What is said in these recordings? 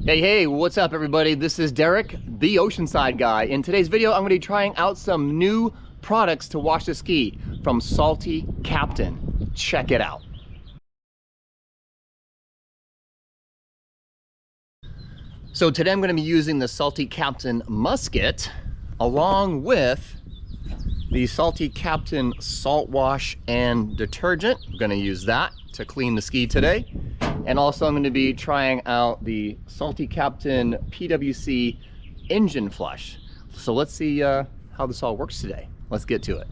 Hey, what's up everybody? This is Derek, the Oceanside guy. In today's video, I'm gonna be trying out some new products to wash the ski from Salty Captain. Check it out. So today I'm gonna be using the Salty Captain musket along with the Salty Captain salt wash and detergent. I'm gonna use that to clean the ski today. And also I'm going to be trying out the Salty Captain PWC engine flush. So let's see how this all works today. Let's get to it.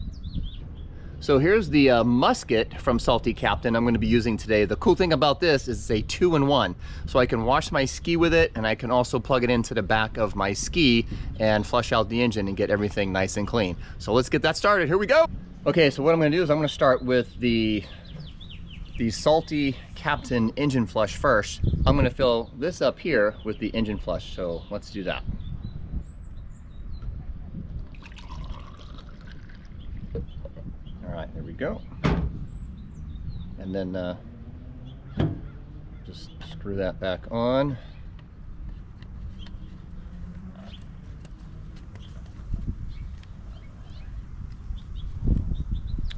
So here's the musket from Salty Captain I'm going to be using today. The cool thing about this is it's a 2-in-1. So I can wash my ski with it, and I can also plug it into the back of my ski and flush out the engine and get everything nice and clean. So let's get that started. Here we go. Okay, so what I'm going to do is I'm going to start with the Salty Captain engine flush first. I'm going to fill this up here with the engine flush, so let's do that. All right, there we go. And then just screw that back on.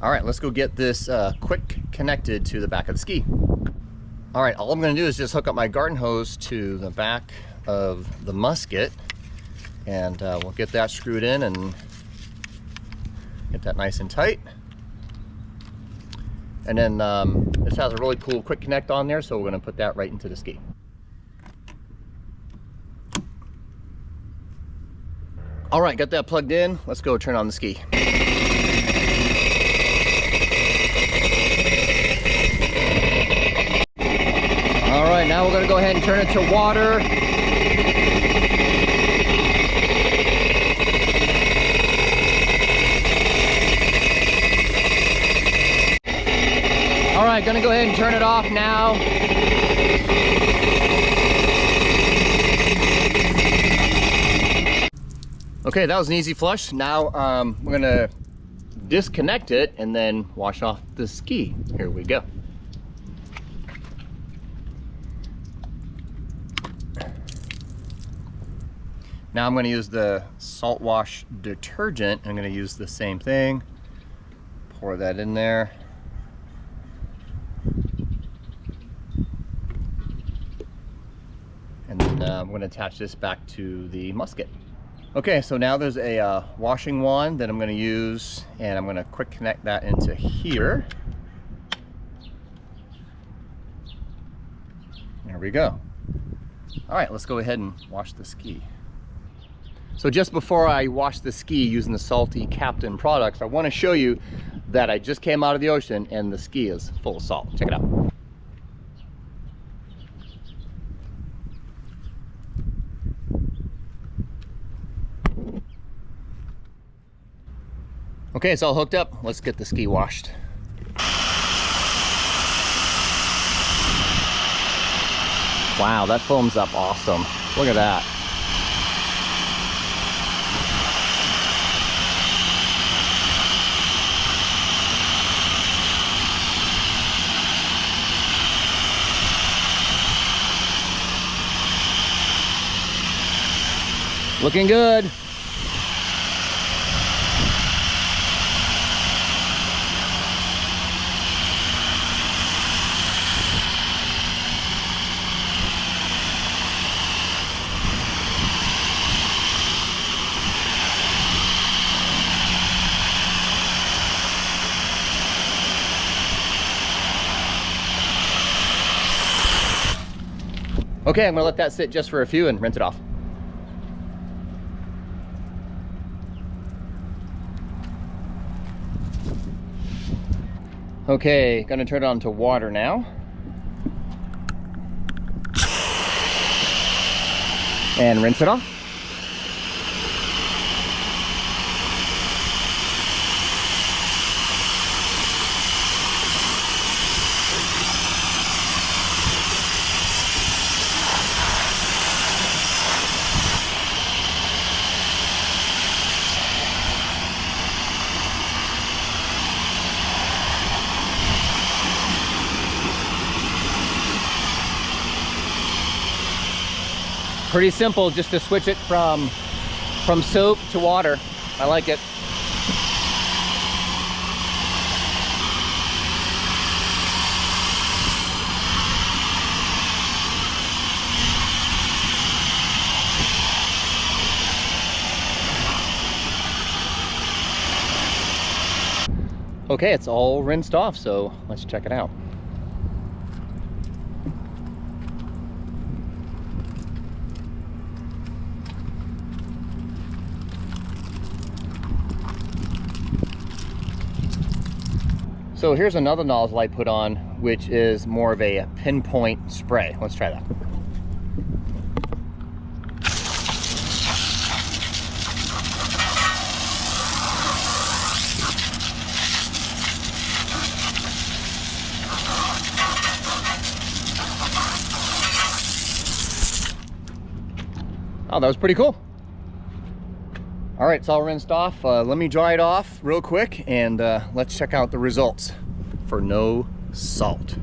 All right, let's go get this quick connected to the back of the ski. All right, all I'm gonna do is just hook up my garden hose to the back of the musket, and we'll get that screwed in and get that nice and tight. And then this has a really cool quick connect on there, so we're gonna put that right into the ski. All right, got that plugged in. Let's go turn on the ski. All right, now we're going to go ahead and turn it to water. All right, going to go ahead and turn it off now. Okay, that was an easy flush. Now we're going to disconnect it and then wash off the ski. Here we go. Now I'm going to use the salt wash detergent. I'm going to use the same thing. Pour that in there. And then I'm going to attach this back to the musket. Okay, so now there's a washing wand that I'm going to use, and I'm going to quick connect that into here. There we go. All right, let's go ahead and wash the ski. So just before I wash the ski using the Salty Captain products, I want to show you that I just came out of the ocean and the ski is full of salt. Check it out. Okay, it's all hooked up. Let's get the ski washed. Wow, that foams up awesome. Look at that. Looking good. Okay, I'm gonna let that sit just for a few and rinse it off. Okay, gonna turn it on to water now. And rinse it off. Pretty simple just to switch it from soap to water. I like it. Okay, it's all rinsed off, so let's check it out. So here's another nozzle I put on, which is more of a pinpoint spray. Let's try that. Oh, that was pretty cool. All right, it's all rinsed off. Let me dry it off real quick and let's check out the results for no salt.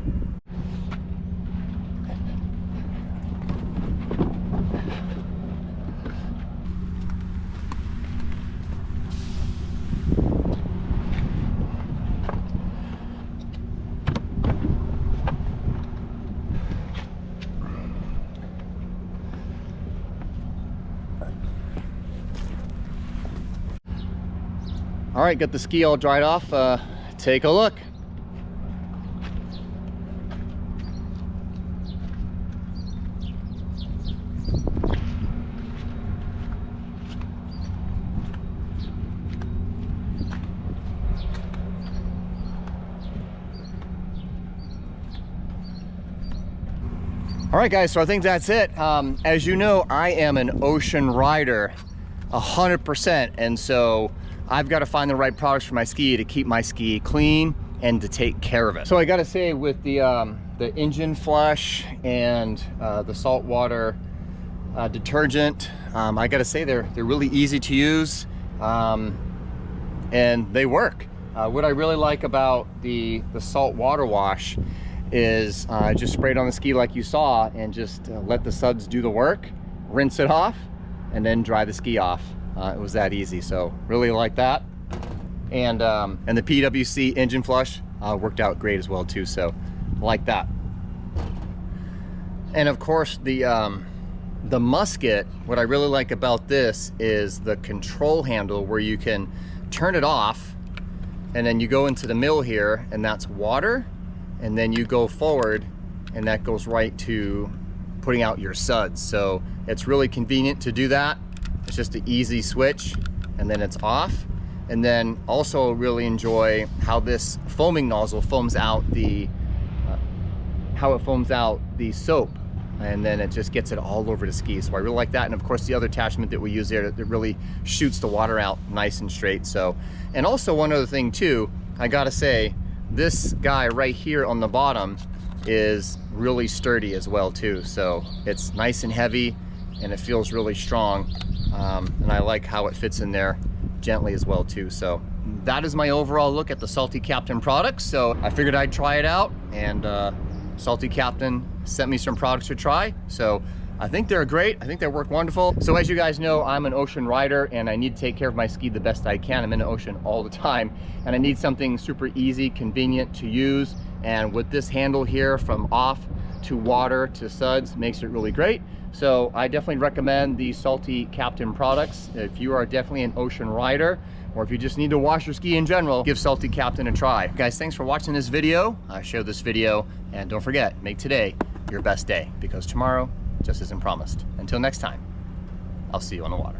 All right, got the ski all dried off. Take a look. All right, guys, so I think that's it. As you know, I am an ocean rider 100%, and so I've got to find the right products for my ski to keep my ski clean and to take care of it. So I got to say, with the engine flush and the saltwater detergent, I got to say they're really easy to use, and they work. What I really like about the saltwater wash is just spray it on the ski like you saw and just let the suds do the work, rinse it off, and then dry the ski off. It was that easy, so really like that. And the PWC engine flush worked out great as well too, so like that. And of course the musket, what I really like about this is the control handle where you can turn it off and then you go into the mill here and that's water, and then you go forward and that goes right to putting out your suds. So it's really convenient to do that. It's just an easy switch and then it's off. And then also really enjoy how this foaming nozzle foams out the soap, and then it just gets it all over the ski. So I really like that. And of course the other attachment that we use there that really shoots the water out nice and straight. So, and also one other thing too, I gotta say, this guy right here on the bottom is really sturdy as well too. So it's nice and heavy and it feels really strong. And I like how it fits in there gently as well too. So that is my overall look at the Salty Captain products. So I figured I'd try it out, and Salty Captain sent me some products to try. So I think they're great. I think they work wonderful. So as you guys know, I'm an ocean rider and I need to take care of my ski the best I can. I'm in the ocean all the time and I need something super easy, convenient to use. And with this handle here, from off to water to suds, makes it really great. So I definitely recommend the Salty Captain products. If you are definitely an ocean rider, or if you just need to wash your ski in general, give Salty Captain a try. Guys, thanks for watching this video. Share this video, and don't forget, make today your best day, because tomorrow just isn't promised. Until next time, I'll see you on the water.